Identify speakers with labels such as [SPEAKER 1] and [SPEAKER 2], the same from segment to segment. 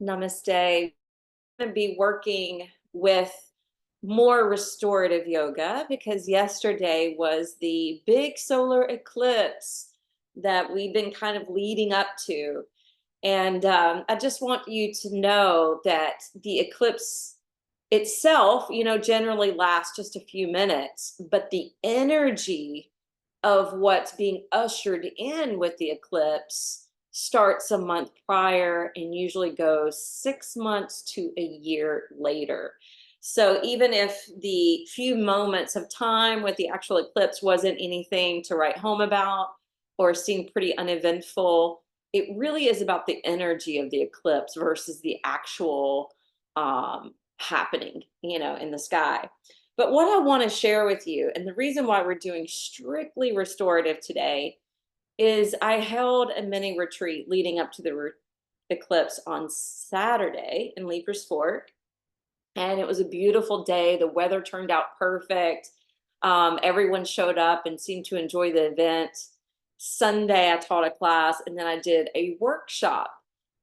[SPEAKER 1] Namaste. I'm going to be working with more restorative yoga because yesterday was the big solar eclipse that we've been kind of leading up to. And I just want you to know that the eclipse itself, generally lasts just a few minutes, but the energy of what's being ushered in with the eclipse starts a month prior and usually goes 6 months to a year later. So even if the few moments of time with the actual eclipse wasn't anything to write home about or seemed pretty uneventful, it really is about the energy of the eclipse versus the actual happening, in the sky. But what I want to share with you, and the reason why we're doing strictly restorative today, is I held a mini retreat leading up to the eclipse on Saturday in Leiper's Fork. And it was a beautiful day. The weather turned out perfect. Everyone showed up and seemed to enjoy the event. Sunday, I taught a class and then I did a workshop.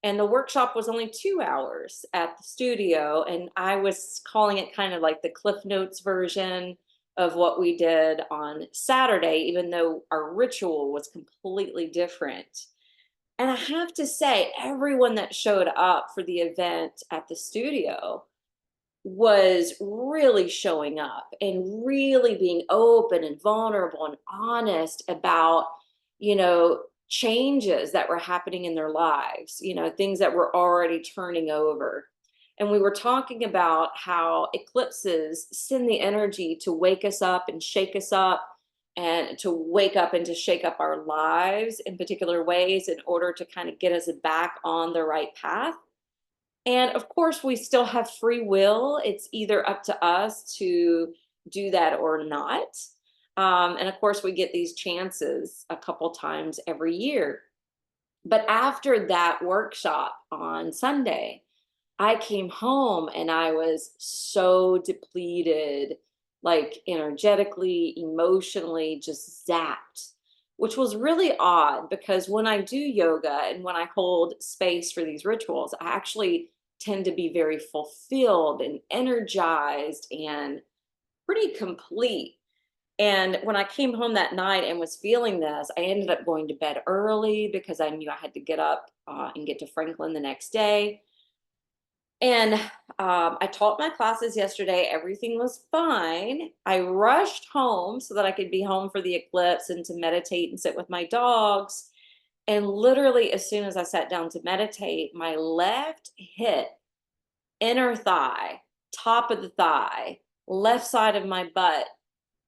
[SPEAKER 1] And the workshop was only 2 hours at the studio. And I was calling it kind of like the Cliff Notes version of what we did on Saturday, even though our ritual was completely different. And I have to say, everyone that showed up for the event at the studio was really showing up and really being open and vulnerable and honest about, changes that were happening in their lives, things that were already turning over. And we were talking about how eclipses send the energy to wake us up and shake us up and to wake up and to shake up our lives in particular ways in order to kind of get us back on the right path. And of course, we still have free will. It's either up to us to do that or not. And of course, we get these chances a couple times every year. But after that workshop on Sunday, I came home and I was so depleted, like energetically, emotionally, just zapped, which was really odd because when I do yoga and when I hold space for these rituals, I actually tend to be very fulfilled and energized and pretty complete. And when I came home that night and was feeling this, I ended up going to bed early because I knew I had to get up and get to Franklin the next day. And I taught my classes yesterday. Everything was fine. I rushed home so that I could be home for the eclipse and to meditate and sit with my dogs. And literally, as soon as I sat down to meditate, my left hip, inner thigh, top of the thigh, left side of my butt,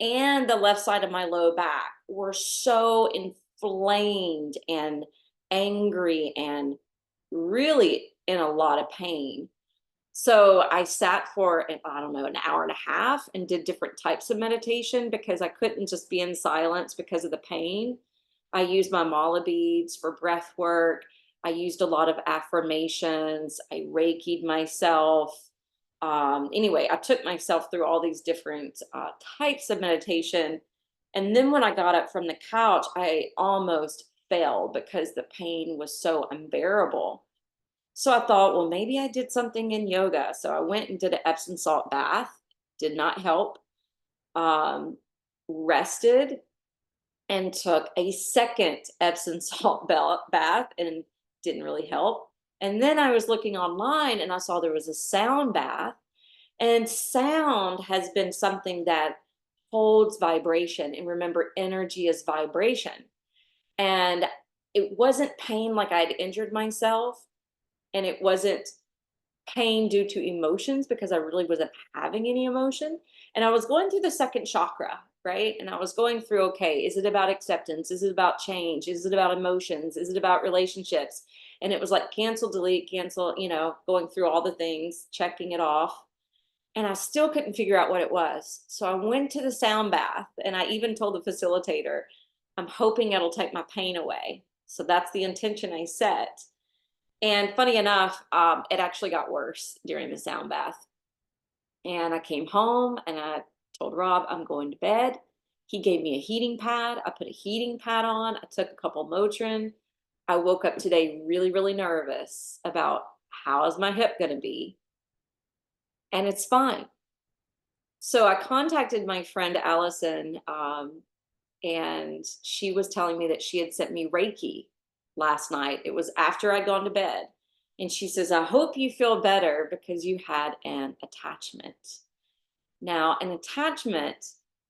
[SPEAKER 1] and the left side of my low back were so inflamed and angry and really in a lot of pain. So I sat for, I don't know, an hour and a half and did different types of meditation because I couldn't just be in silence because of the pain. I used my mala beads for breath work. I used a lot of affirmations. I Reiki'd myself. Anyway, I took myself through all these different types of meditation. And then when I got up from the couch, I almost fell because the pain was so unbearable. So I thought, well, maybe I did something in yoga. So I went and did an Epsom salt bath. Did not help. Um, Rested and took a second Epsom salt bath and didn't really help. And then I was looking online and I saw there was a sound bath. And sound has been something that holds vibration. And remember, energy is vibration. And it wasn't pain like I'd injured myself and it wasn't pain due to emotions because I really wasn't having any emotion. And I was going through the second chakra, right? And I was going through, okay, is it about acceptance? Is it about change? Is it about emotions? Is it about relationships? And it was like cancel, delete, cancel, going through all the things, checking it off. And I still couldn't figure out what it was. So I went to the sound bath and I even told the facilitator, I'm hoping it'll take my pain away. So that's the intention I set. And funny enough, it actually got worse during the sound bath. And I came home and I told Rob, I'm going to bed. He gave me a heating pad. I put a heating pad on. I took a couple Motrin. I woke up today really, really nervous about How is my hip going to be? And it's fine. So I contacted my friend Allison, and she was telling me that she had sent me Reiki last night. It was after I'd gone to bed. And she says, I hope you feel better because you had an attachment. Now, an attachment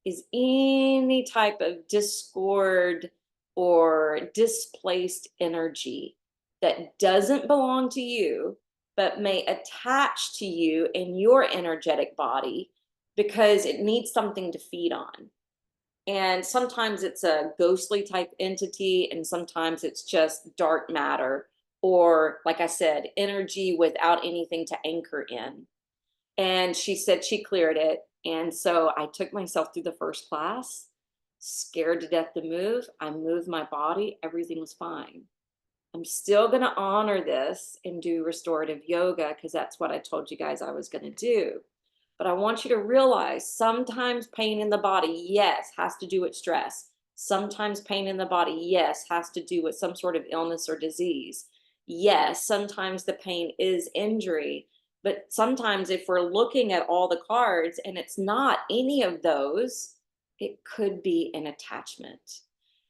[SPEAKER 1] is any type of discord or displaced energy that doesn't belong to you, but may attach to you in your energetic body because it needs something to feed on. And sometimes it's a ghostly type entity, and sometimes it's just dark matter, or, like I said, energy without anything to anchor in. And she said she cleared it. And so I took myself through the first class, scared to death to move. I moved my body, everything was fine. I'm still going to honor this and do restorative yoga because that's what I told you guys I was going to do. But I want you to realize sometimes pain in the body, yes, has to do with stress. Sometimes pain in the body, yes, has to do with some sort of illness or disease. Yes, sometimes the pain is injury. But sometimes if we're looking at all the cards and it's not any of those, it could be an attachment.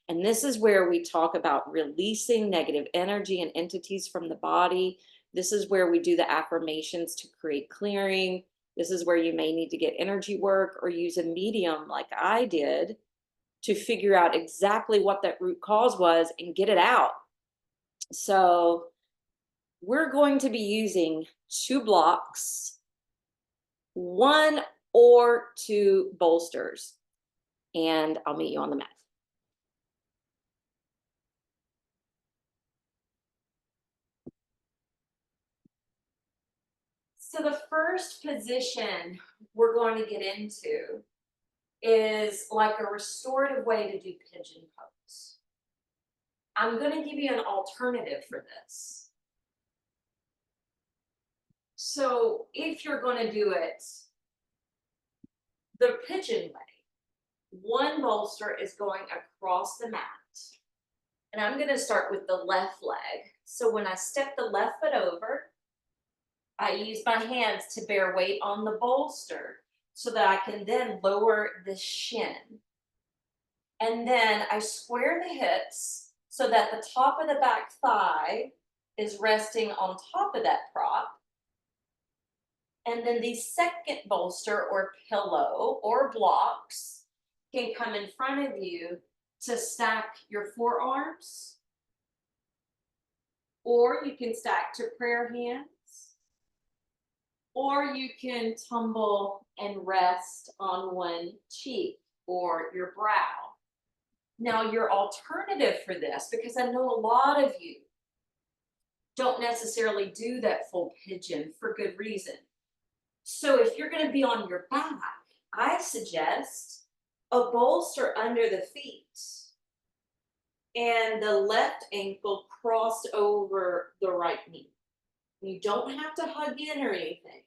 [SPEAKER 1] And this is where we talk about releasing negative energy and entities from the body. This is where we do the affirmations to create clearing. This is where you may need to get energy work or use a medium like I did to figure out exactly what that root cause was and get it out. So we're going to be using 2 blocks, 1 or 2 bolsters, and I'll meet you on the mat. So the first position we're going to get into is like a restorative way to do pigeon pose. I'm going to give you an alternative for this. So if you're going to do it the pigeon way, 1 bolster is going across the mat. And I'm going to start with the left leg. So when I step the left foot over, I use my hands to bear weight on the bolster so that I can then lower the shin. And then I square the hips so that the top of the back thigh is resting on top of that prop. And then the second bolster or pillow or blocks can come in front of you to stack your forearms, or you can stack to prayer hands, or you can tumble and rest on one cheek or your brow. Now, your alternative for this, because I know a lot of you don't necessarily do that full pigeon for good reason. So if you're going to be on your back, I suggest a bolster under the feet and the left ankle crossed over the right knee. You don't have to hug in or anything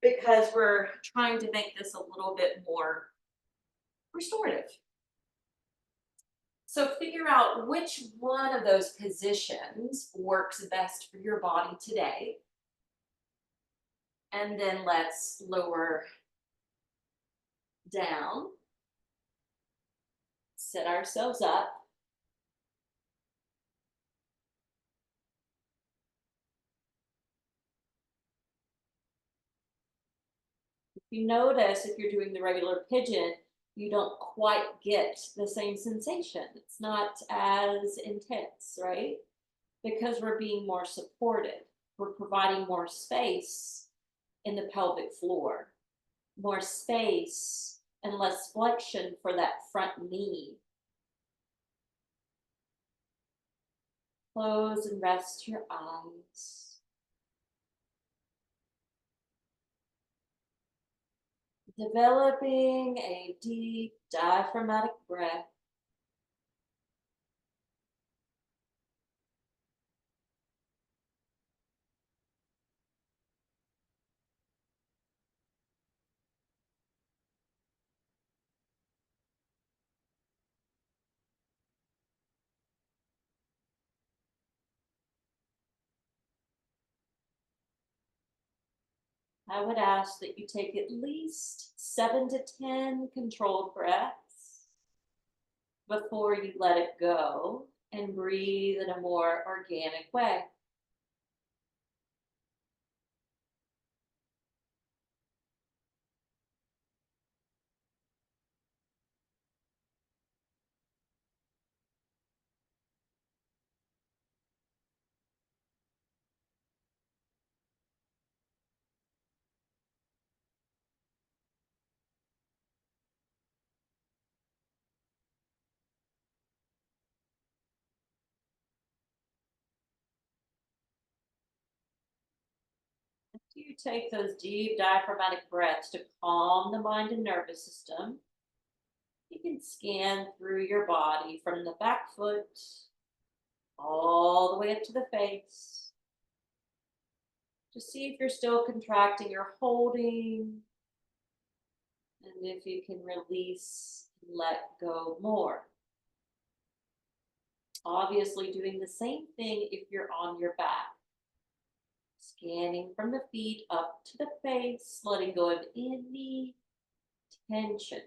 [SPEAKER 1] because we're trying to make this a little bit more restorative. So figure out which one of those positions works best for your body today. And then let's lower down, set ourselves up. If you notice, if you're doing the regular pigeon, you don't quite get the same sensation. It's not as intense, right? Because we're being more supported. We're providing more space in the pelvic floor, more space and less flexion for that front knee. Close and rest your eyes. Developing a deep diaphragmatic breath. I would ask that you take at least 7 to 10 controlled breaths before you let it go and breathe in a more organic way. After you take those deep diaphragmatic breaths to calm the mind and nervous system, you can scan through your body from the back foot all the way up to the face to see if you're still contracting or holding, and if you can release and let go more. Obviously, doing the same thing if you're on your back. Scanning from the feet up to the face, letting go of any tension.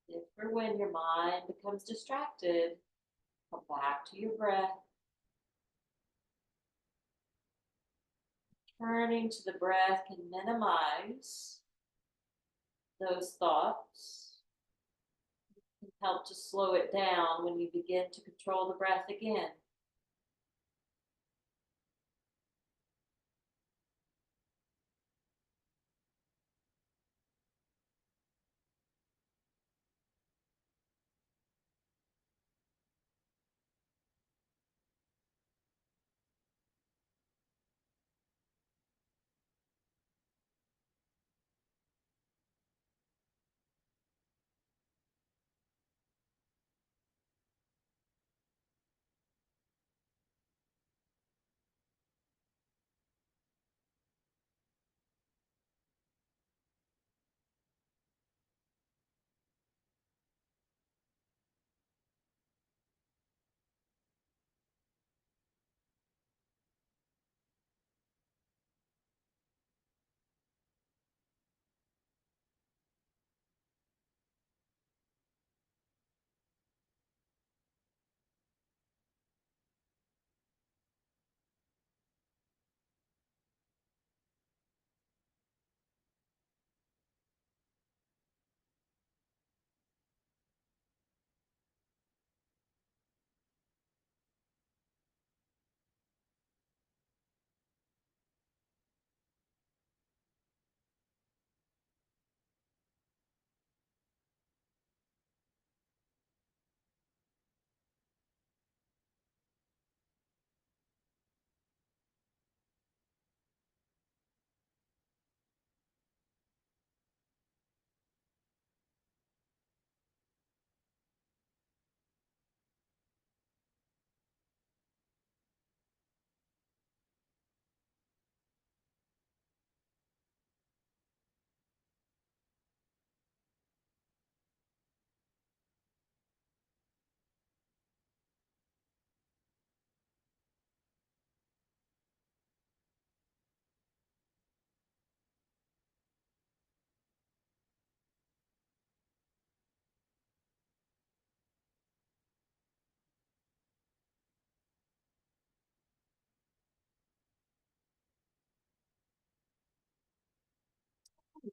[SPEAKER 1] If or when your mind becomes distracted, come back to your breath. Turning to the breath can minimize those thoughts, can help to slow it down when you begin to control the breath again.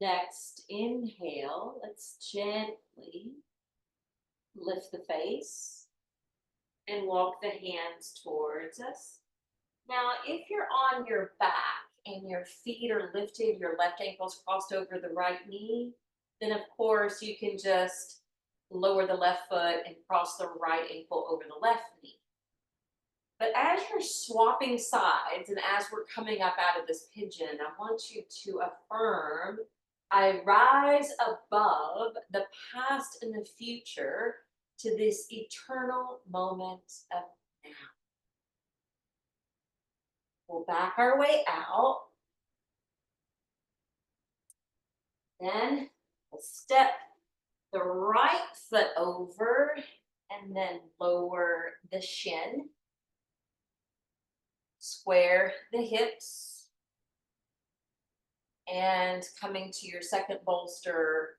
[SPEAKER 1] Next, inhale. Let's gently lift the face and walk the hands towards us. Now, if you're on your back and your feet are lifted, your left ankle's crossed over the right knee, then of course you can just lower the left foot and cross the right ankle over the left knee. But as you're swapping sides and as we're coming up out of this pigeon, I want you to affirm, I rise above the past and the future to this eternal moment of now. We'll back our way out. Then we'll step the right foot over and then lower the shin. Square the hips. And coming to your second bolster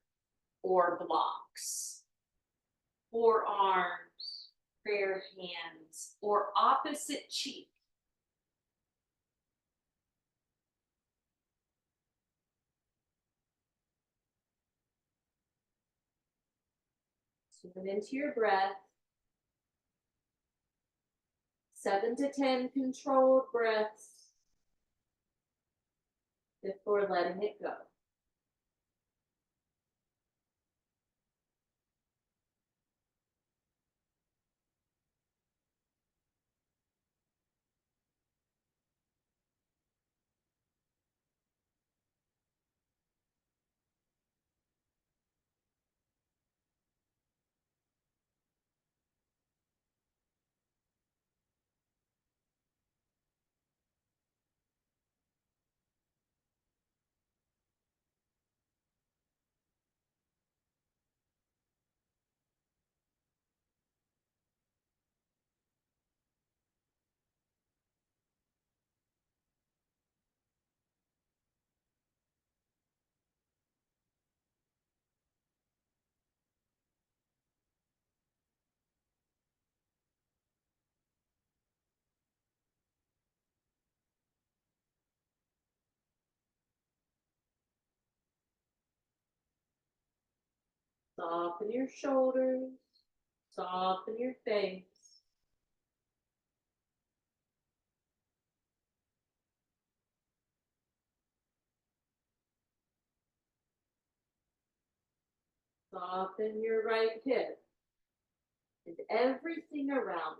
[SPEAKER 1] or blocks. Forearms, prayer hands, or opposite cheek. Tune into your breath. 7 to 10 controlled breaths before letting it go. Soften your shoulders, soften your face. Soften your right hip and everything around.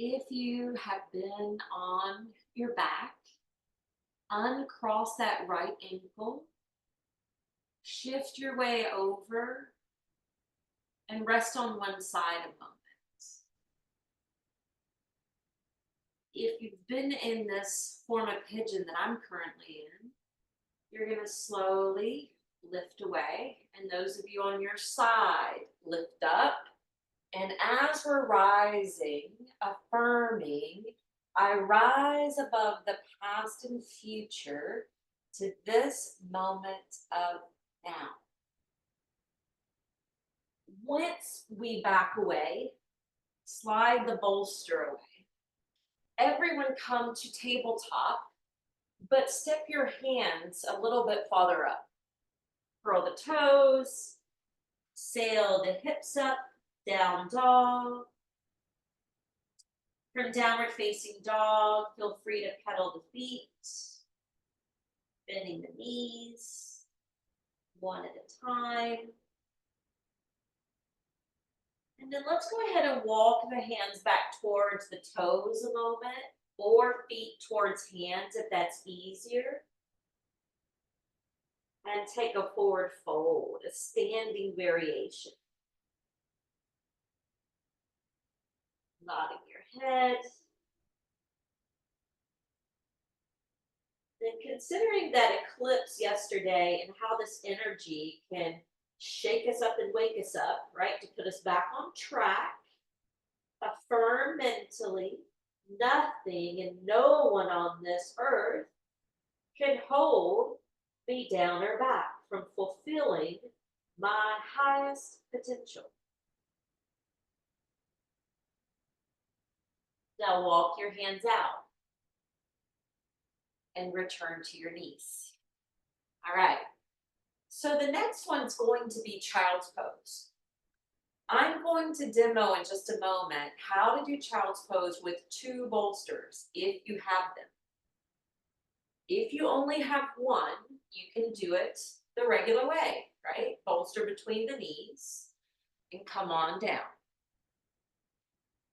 [SPEAKER 1] If you have been on your back, uncross that right ankle, shift your way over, and rest on one side a moment. If you've been in this form of pigeon that I'm currently in, you're going to slowly lift away. And those of you on your side, lift up. And as we're rising, affirming, I rise above the past and future to this moment of now. Once we back away, slide the bolster away. Everyone come to tabletop, but step your hands a little bit farther up. Curl the toes, sail the hips up, down dog. From downward facing dog, feel free to pedal the feet, bending the knees, one at a time. And then let's go ahead and walk the hands back towards the toes a moment, or feet towards hands if that's easier. And take a forward fold, a standing variation. Nodding your head. Then considering that eclipse yesterday and how this energy can shake us up and wake us up, right, to put us back on track, affirm mentally, nothing and no one on this earth can hold me down or back from fulfilling my highest potential. Now walk your hands out and return to your knees. All right. So the next one's going to be child's pose. I'm going to demo in just a moment how to do child's pose with 2 bolsters if you have them. If you only have one, you can do it the regular way, right? Bolster between the knees and come on down.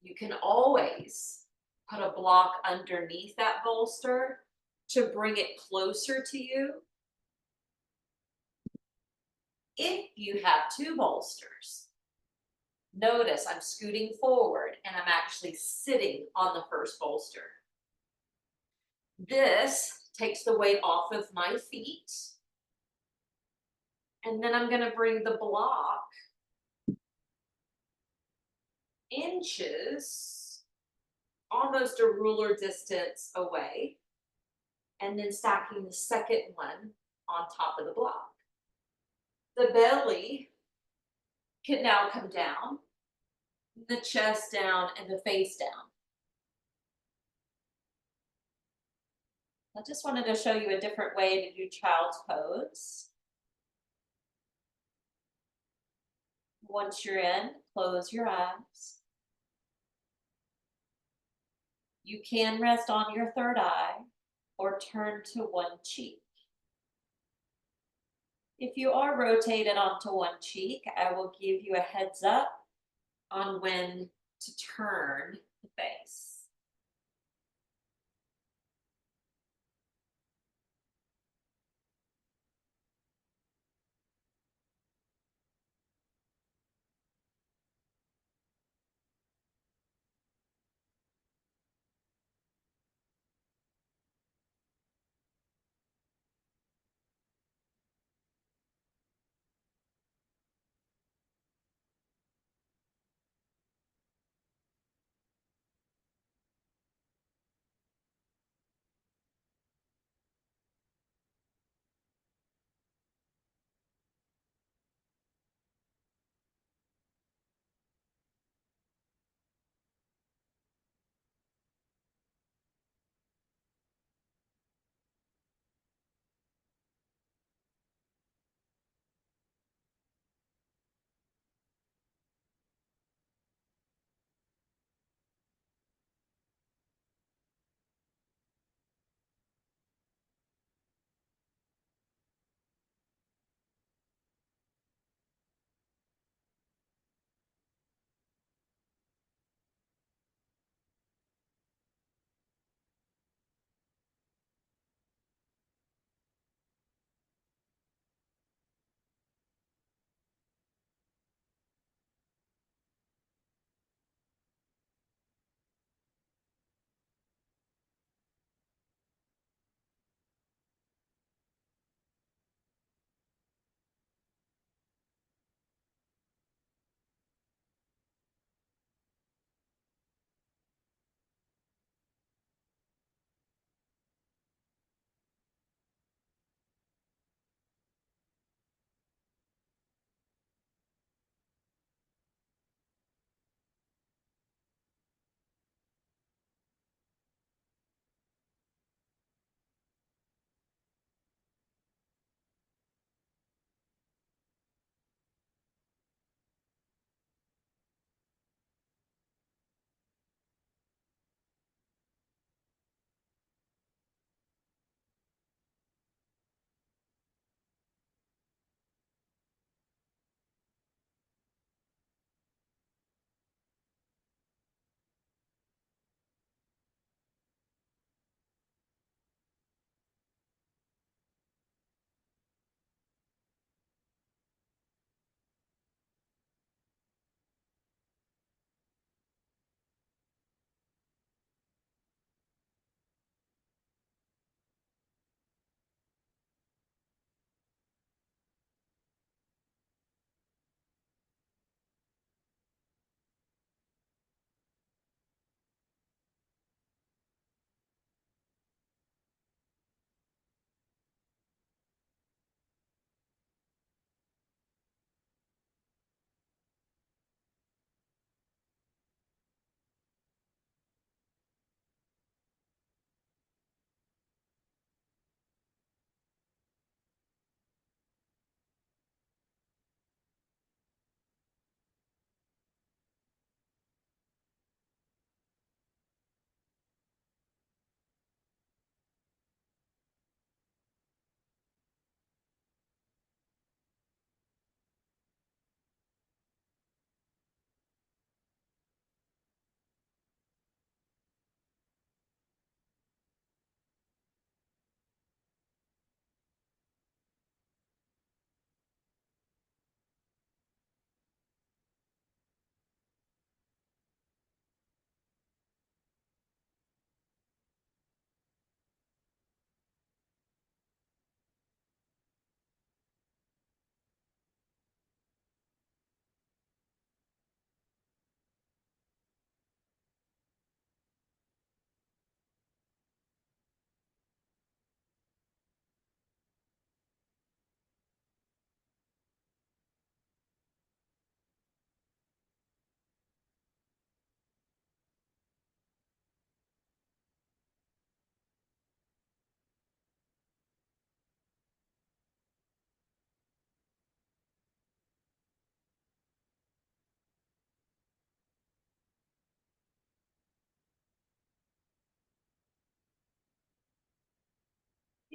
[SPEAKER 1] You can always put a block underneath that bolster to bring it closer to you. If you have 2 bolsters, notice I'm scooting forward and I'm actually sitting on the first bolster. This takes the weight off of my feet. And then I'm going to bring the block inches, almost a ruler distance away, and then stacking the second one on top of the block. The belly can now come down, the chest down, and the face down. I just wanted to show you a different way to do child's pose. Once you're in, close your eyes. You can rest on your third eye or turn to one cheek. If you are rotated onto one cheek, I will give you a heads up on when to turn the face.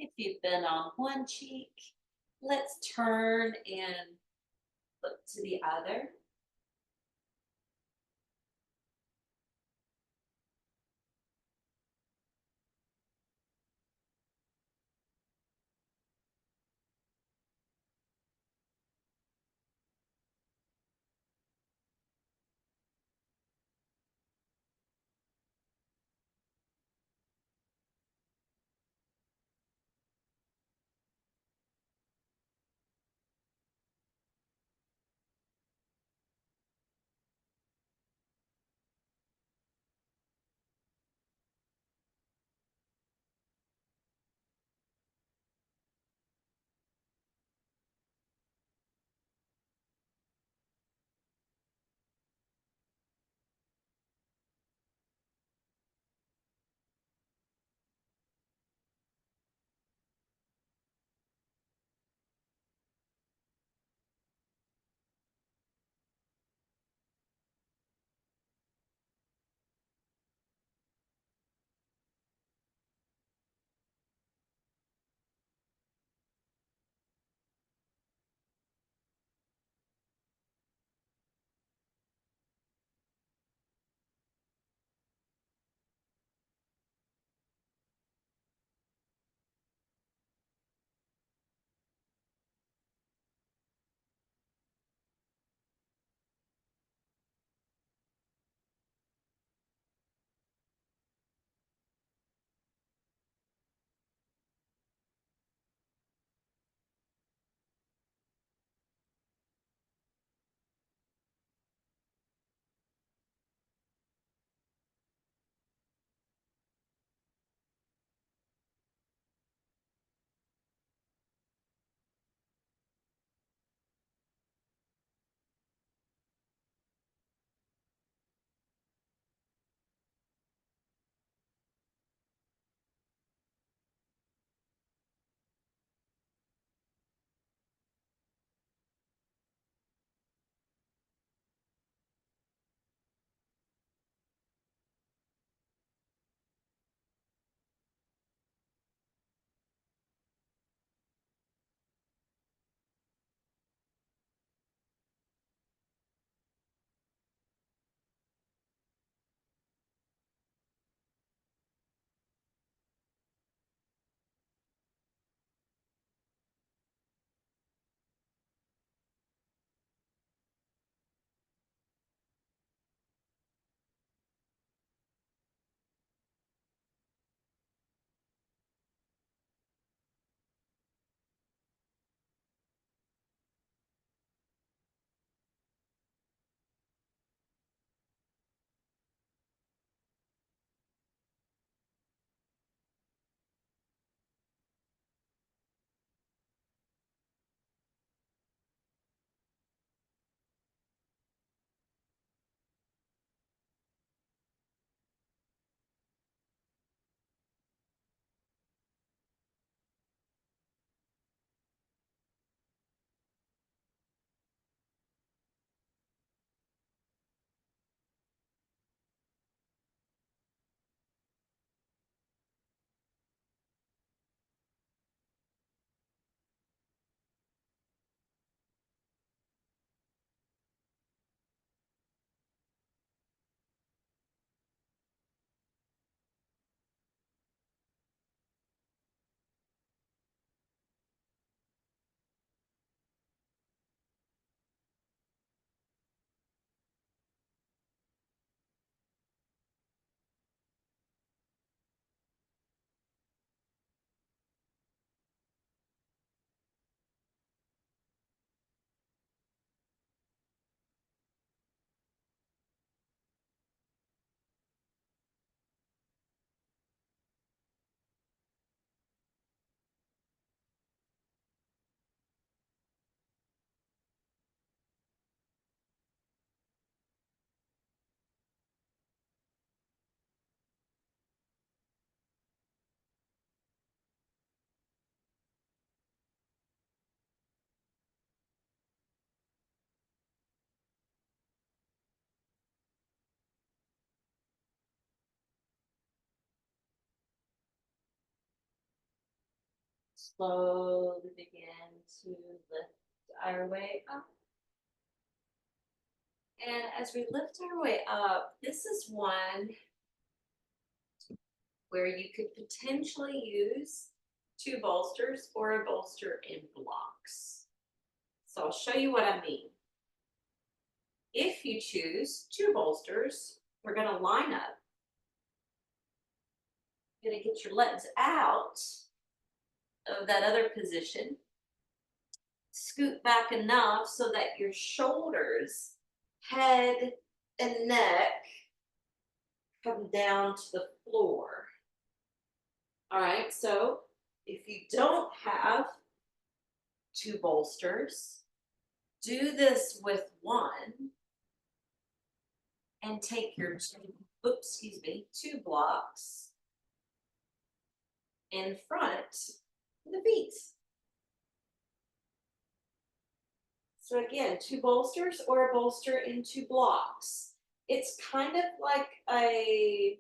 [SPEAKER 2] If you've been on one cheek, let's turn and look to the other. slowly begin to lift our way up. And as we lift our way up, this is one where you could potentially use two bolsters or a bolster in blocks. So I'll show you what I mean. If you choose two bolsters, we're going to line up. You're going to get your legs out of that other position. Scoot back enough so that your shoulders, head, and neck come down to the floor. All right, so if you don't have two bolsters, do this with one and take your two blocks in front of the feet. So again, two bolsters or a bolster in two blocks. It's kind of like a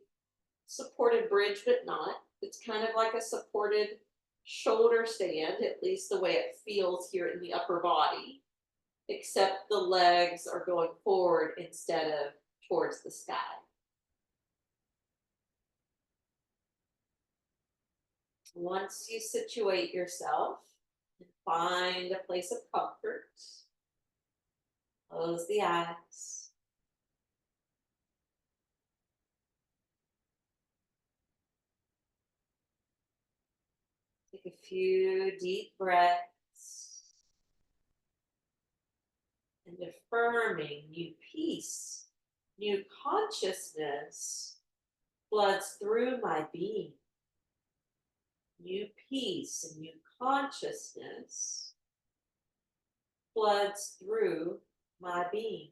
[SPEAKER 2] supported bridge, but not. It's kind of like a supported shoulder stand, at least the way it feels here in the upper body, except the legs are going forward instead of towards the sky. Once you situate yourself and find a place of comfort, close the eyes. Take a few deep breaths and affirming new peace, new consciousness floods through my being. New peace and new consciousness floods through my being.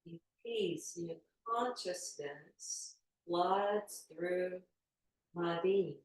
[SPEAKER 2] New peace, new consciousness floods through my being.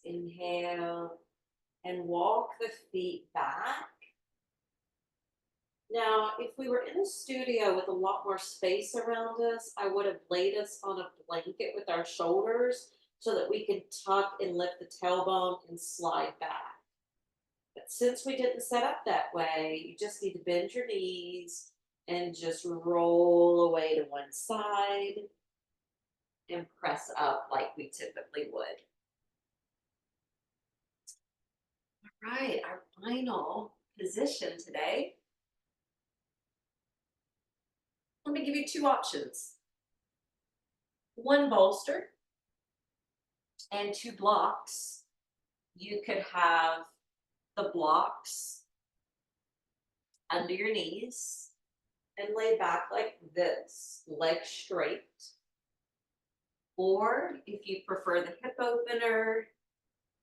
[SPEAKER 2] Inhale and walk the feet back. Now, if we were in a studio with a lot more space around us, I would have laid us on a blanket with our shoulders so that we could tuck and lift the tailbone and slide back. But since we didn't set up that way, you just need to bend your knees and just roll away to one side and press up like we typically would. All right, our final position today. Let me give you two options. One bolster and two blocks. You could have the blocks under your knees and lay back like this, legs straight. Or if you prefer the hip opener,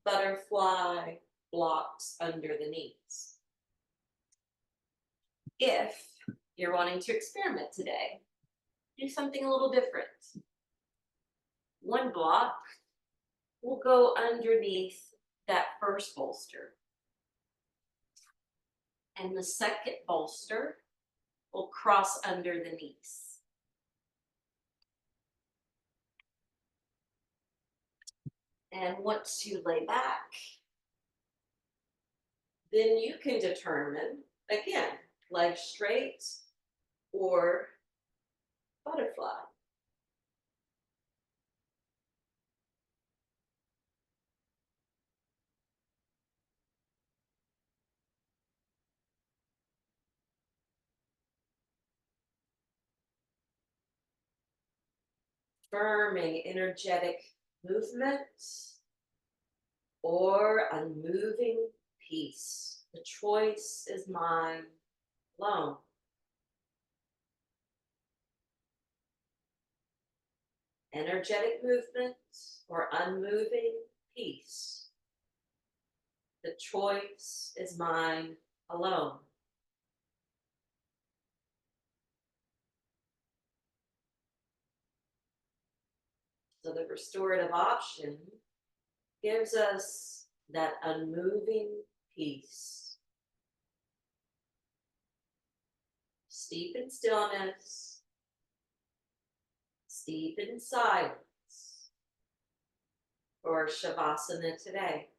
[SPEAKER 2] butterfly, blocks under the knees. If you're wanting to experiment today, do something a little different. One block will go underneath that first bolster, and the second bolster will cross under the knees. And once you lay back, then you can determine, again, legs straight or butterfly. Firming energetic movement or unmoving peace. The choice is mine alone. Energetic movement or unmoving peace. The choice is mine alone. So the restorative option gives us that unmoving peace. Steep in stillness, steep in silence, or Shavasana today.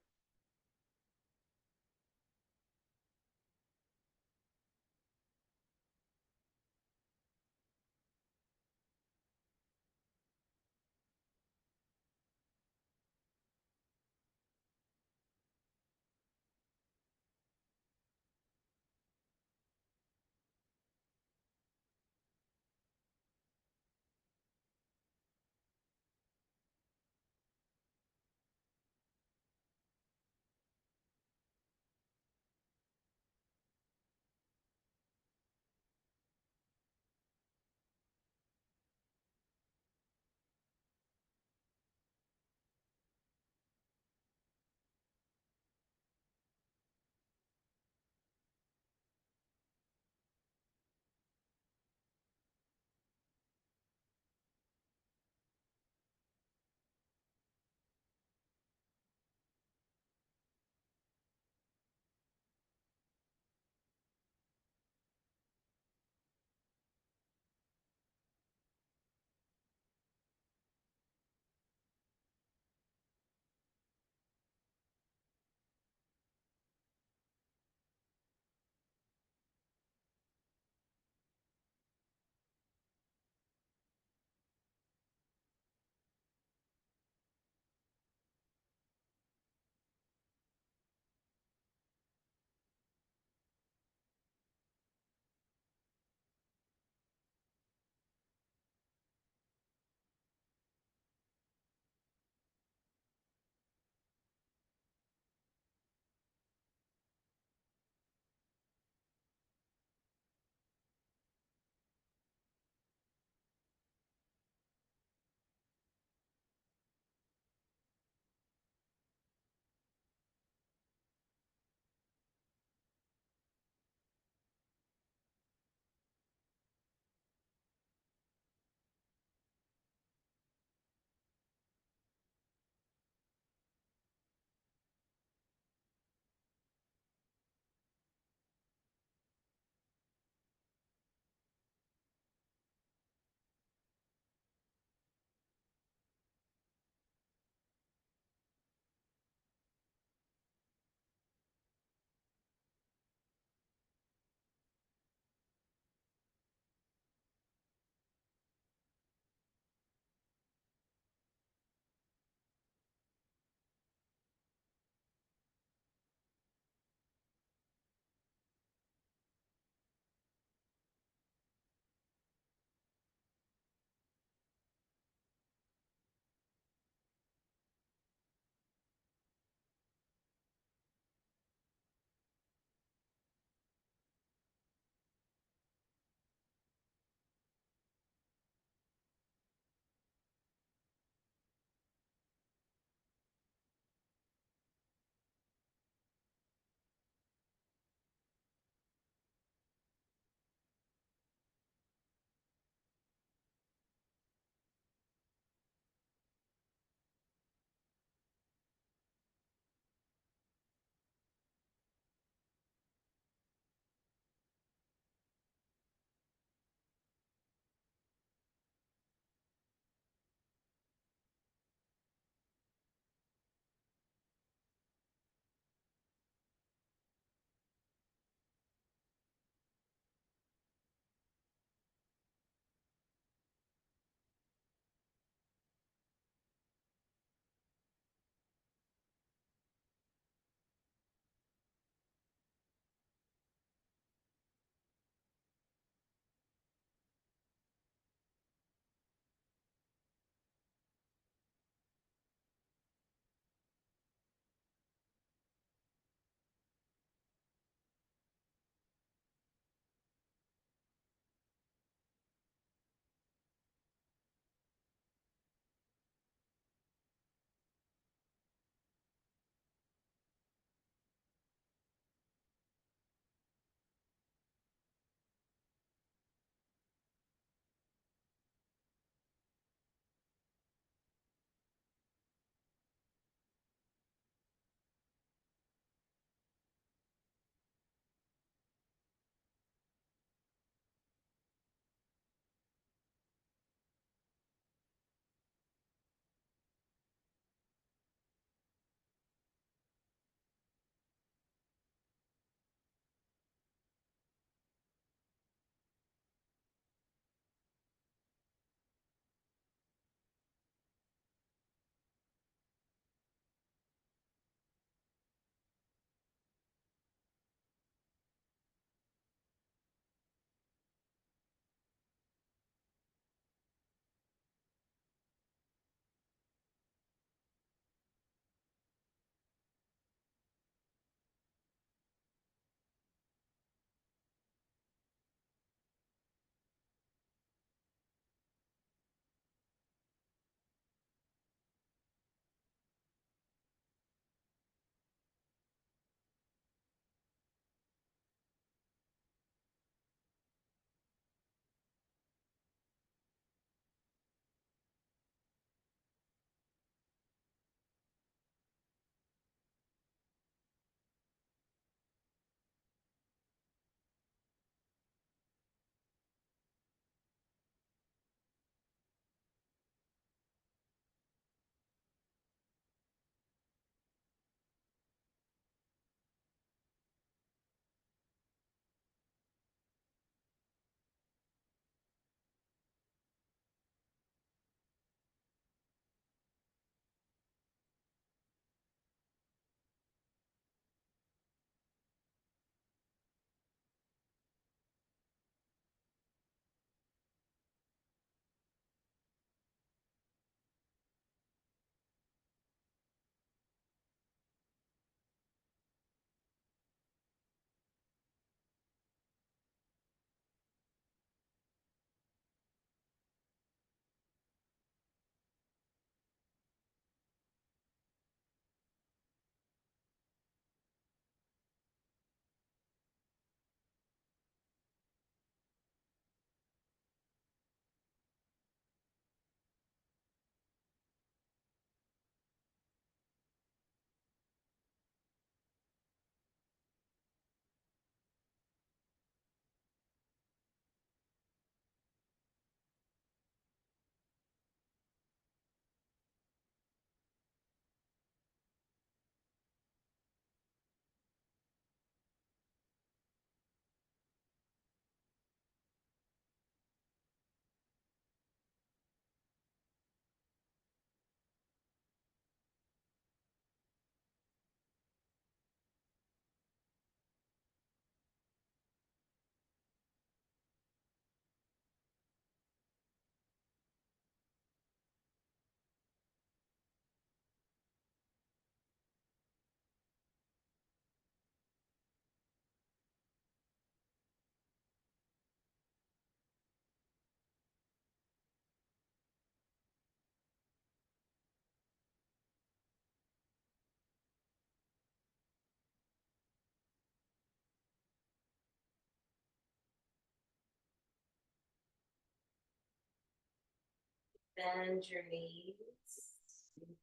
[SPEAKER 2] Bend your knees.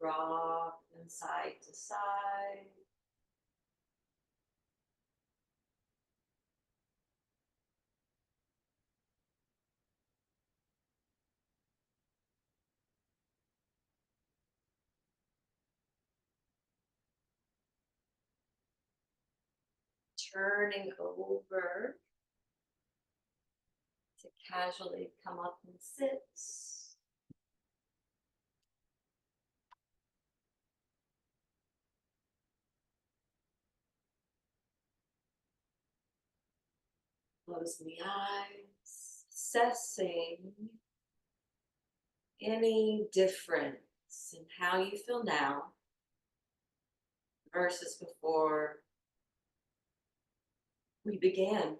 [SPEAKER 2] Rock from side to side. Turning over to casually come up and sit. Closing the eyes, assessing any difference in how you feel now versus before we began.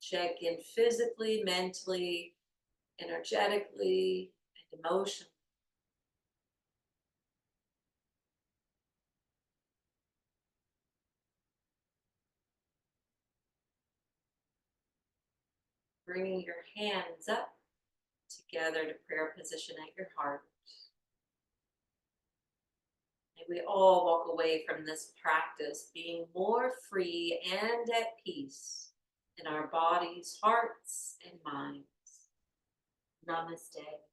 [SPEAKER 2] Check in physically, mentally, energetically, and emotionally. Bringing your hands up together to prayer position at your heart. May we all walk away from this practice being more free and at peace in our bodies, hearts, and minds. Namaste.